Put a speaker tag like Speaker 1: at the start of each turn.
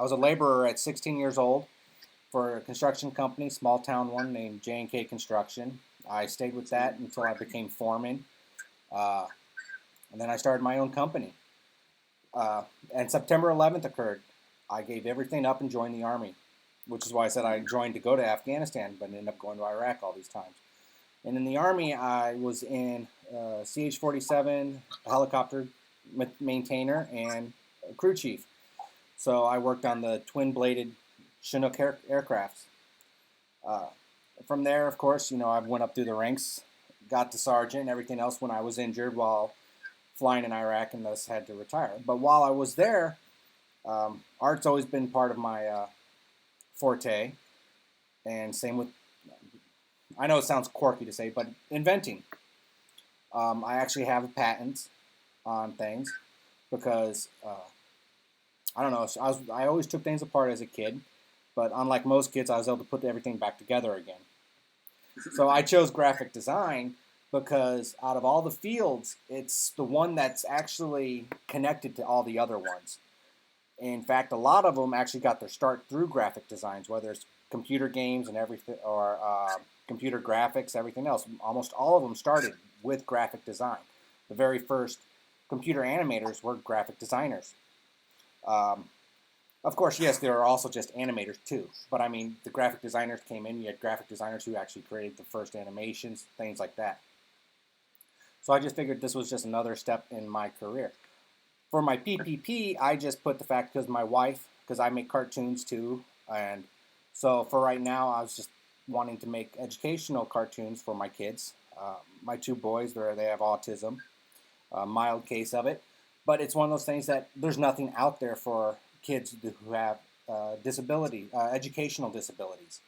Speaker 1: I was a laborer at 16 years old for a construction company, small town one named J&K Construction. I stayed with that until I became foreman, uh, and then I started my own company. And September 11th occurred. I gave everything up and joined the Army, which is why I said I joined to go to Afghanistan, but ended up going to Iraq all these times. And in the Army, I was in CH-47, helicopter maintainer, and crew chief. So I worked on the twin-bladed Chinook aircrafts. Uh, from there, of course, I went up through the ranks, got to sergeant, and everything else when I was injured while flying in Iraq, and thus had to retire. But while I was there, art's always been part of my forte, and same with, I know it sounds quirky to say, but inventing. I actually have patents on things because I don't know. I always took things apart as a kid, but unlike most kids, I was able to put everything back together again. So I chose graphic design because out of all the fields, it's the one that's actually connected to all the other ones. In fact, a lot of them actually got their start through graphic designs, whether it's computer games and everything, or computer graphics, everything else. Almost all of them started with graphic design. The very first computer animators were graphic designers. Um, of course, yes, there are also just animators too. But I mean, the graphic designers came in. You had graphic designers who actually created the first animations, things like that. So I just figured this was just another step in my career. For my PPP, I just put the fact because my wife, because I make cartoons too, and so for right now, I was just wanting to make educational cartoons for my kids. My two boys, they have autism, a mild case of it, but it's one of those things that there's nothing out there for kids who have educational disabilities.